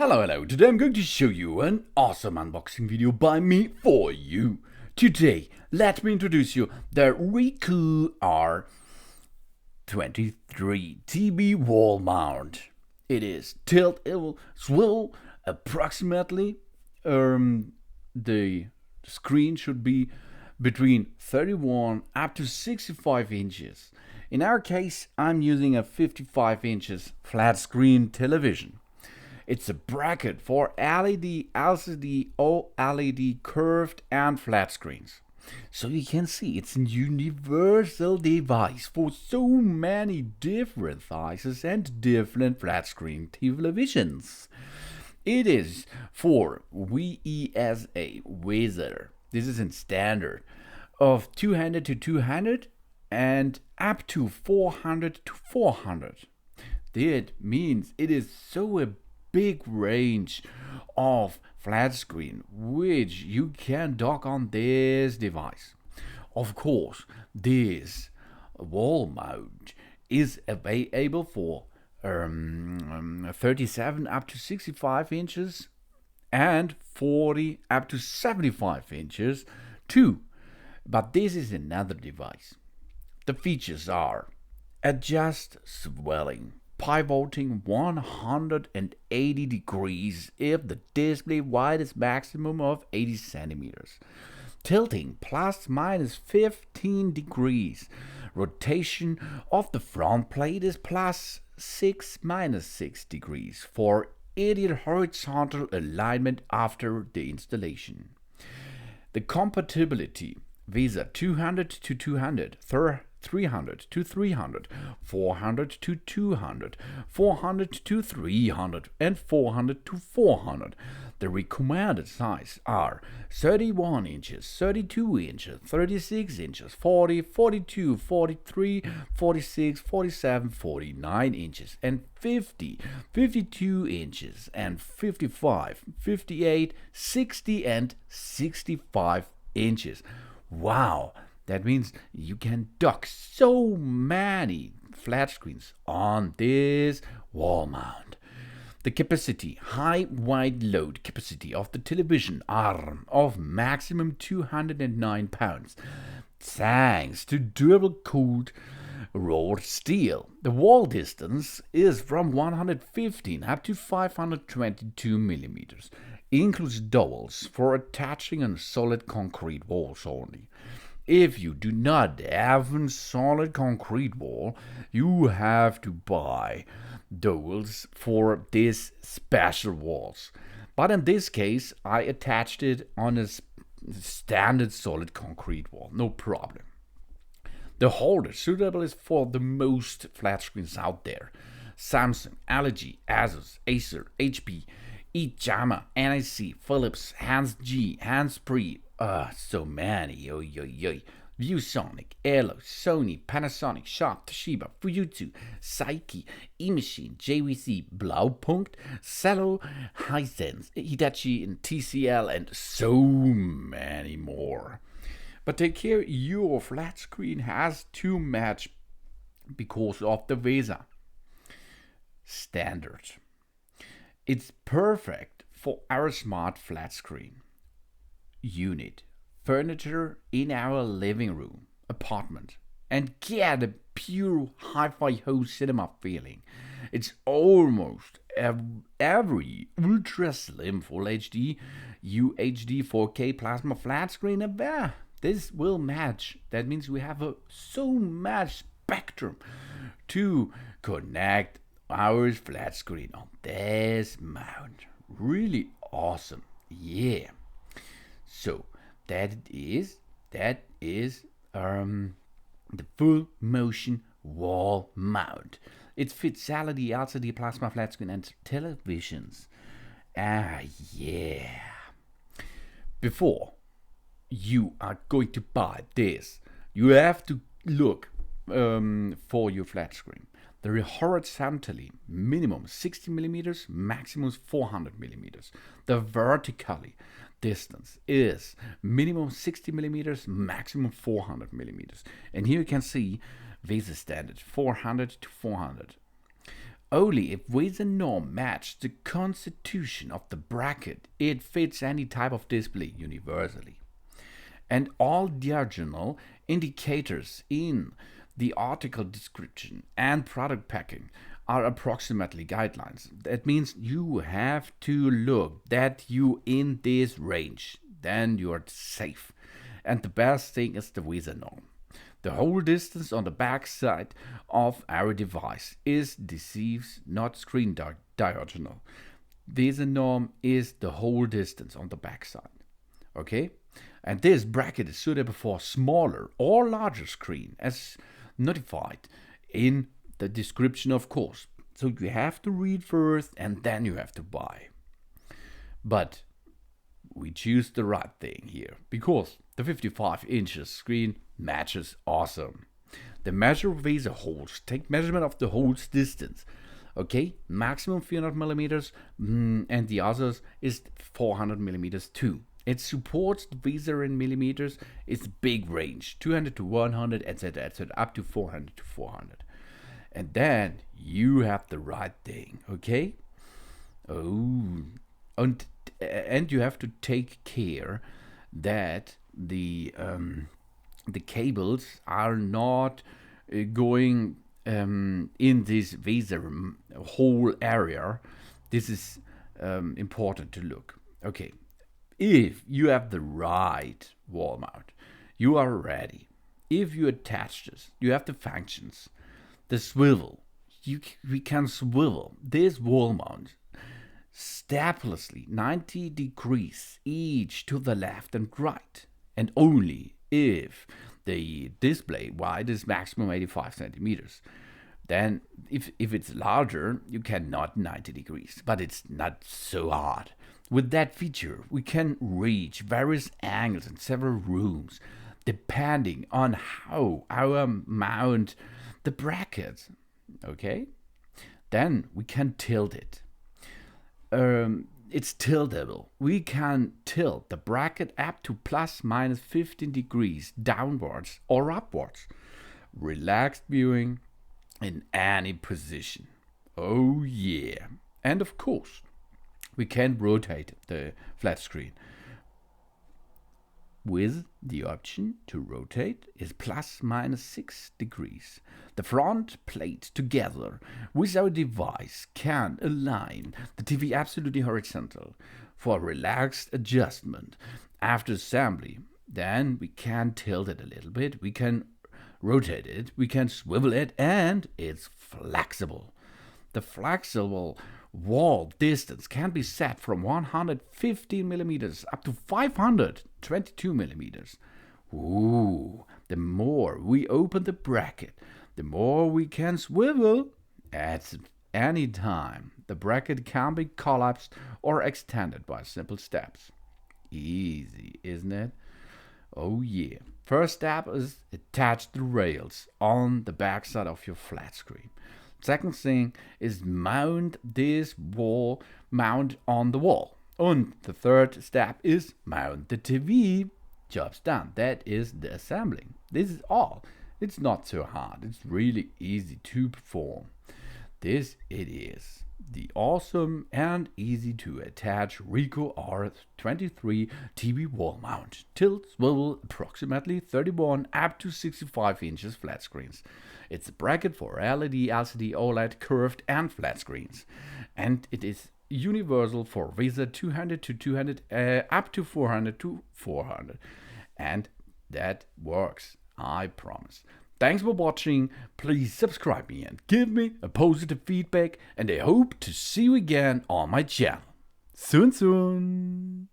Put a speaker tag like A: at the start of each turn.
A: Hello, today I'm going to show you an awesome unboxing video by me for you. Today, let me introduce you the RICOO R23 TV wall mount. It is tilt, it will swivel approximately. The screen should be between 31 up to 65 inches. In our case, I'm using a 55 inches flat screen television. It's a bracket for LED, LCD, OLED, curved and flat screens. So you can see it's a universal device for so many different sizes and different flat screen televisions. It is for VESA. This is in standard of 200 to 200 and up to 400 to 400. That means it is so a big range of flat screen which you can dock on this device. Of course, this wall mount is available for 37 up to 65 inches and 40 up to 75 inches too. But this is another device. The features are adjust swelling, pivoting 180 degrees if the display width is maximum of 80 centimeters, tilting plus minus 15 degrees, rotation of the front plate is plus 6 minus 6 degrees for immediate horizontal alignment after the installation. The compatibility VESA 200 to 200, 300 to 300, 400 to 200, 400 to 300 and 400 to 400. The recommended size are 31 inches, 32 inches, 36 inches, 40, 42, 43, 46, 47, 49 inches and 50, 52 inches and 55, 58, 60 and 65 inches. Wow! That means you can dock so many flat screens on this wall mount. The capacity, high wide load capacity of the television arm of maximum 209 pounds, thanks to durable cooled rolled steel. The wall distance is from 115 up to 522 millimeters. Includes dowels for attaching on solid concrete walls only. If you do not have a solid concrete wall, you have to buy dowels for these special walls. But in this case, I attached it on a standard solid concrete wall, no problem. The holder suitable is for the most flat screens out there. Samsung, LG, Asus, Acer, HP, iiyama, NIC, Philips, Hannspree, so many, Viewsonic, Cello, Sony, Panasonic, Sharp, Toshiba, Fujitsu, Seiki, eMachine, JVC, Blaupunkt, Cello, Hisense, Hitatchi, and TCL, and so many more. But take care, your flat screen has to match because of the VESA standard. It's perfect for our smart flat screen unit, furniture in our living room, apartment, and get a pure hi-fi home cinema feeling. It's almost every ultra slim Full HD, UHD 4K plasma flat screen available. This will match. That means we have so much spectrum to connect our flat screen on this mount. Really awesome. Yeah. So that is the full motion wall mount. It fits LED, LCD, plasma flat screen and televisions. Yeah. Before you are going to buy this, you have to look for your flat screen. They're horizontally minimum 60 millimeters, maximum 400 millimeters. The vertically distance is minimum 60 millimeters, maximum 400 millimeters. And here you can see VESA standard 400 to 400. Only if VESA norm matches the constitution of the bracket, it fits any type of display universally. And all diagonal indicators in the article description and product packing are approximately guidelines. That means you have to look that you in this range, then you are safe. And the best thing is the VESA norm. The whole distance on the back side of our device is deceives, not screen diagonal. VESA norm is the whole distance on the back side. Okay? And this bracket is suitable for smaller or larger screen as notified in the description, of course. So you have to read first and then you have to buy. But we choose the right thing here because the 55 inches screen matches awesome. The measure of VESA holes, take measurement of the holes distance. Okay, maximum 300 millimeters and the others is 400 millimeters too. It supports the VESA in millimeters. It's big range, 200 to 100, etc., etc., up to 400 to 400. And then you have the right thing, okay? Oh, and you have to take care that the cables are not going in this VESA whole area. This is important to look. Okay. If you have the right wall mount, you are ready. If you attach this, you have the functions. The swivel, we can swivel this wall mount steplessly 90 degrees each to the left and right. And only if the display wide is maximum 85 centimeters. Then if it's larger, you cannot 90 degrees, but it's not so hard. With that feature, we can reach various angles in several rooms, depending on how our mount the bracket. Okay? Then we can tilt it. It's tiltable. We can tilt the bracket up to plus minus 15 degrees downwards or upwards. Relaxed viewing in any position. Oh yeah. And of course, we can rotate the flat screen with the option to rotate is plus minus 6 degrees. The front plate together with our device can align the TV absolutely horizontal for relaxed adjustment. After assembly, then we can tilt it a little bit, we can rotate it, we can swivel it, and it's flexible. The flexible wall distance can be set from 115 millimeters up to 522 millimeters. Ooh, the more we open the bracket, the more we can swivel at any time. The bracket can be collapsed or extended by simple steps. Easy, isn't it? Oh yeah. First step is attach the rails on the back side of your flat screen. Second thing is mount this wall mount on the wall. And the third step is mount the TV. Job's done. That is the assembling. This is all. It's not so hard. It's really easy to perform. This it is. The awesome and easy to attach RICOO R23 TV wall mount. Tilt swivel approximately 31 up to 65 inches flat screens. It's a bracket for LED, LCD, OLED, curved and flat screens. And it is universal for VESA 200 to 200 up to 400 to 400. And that works, I promise. Thanks for watching. Please subscribe me and give me a positive feedback, and I hope to see you again on my channel. Soon.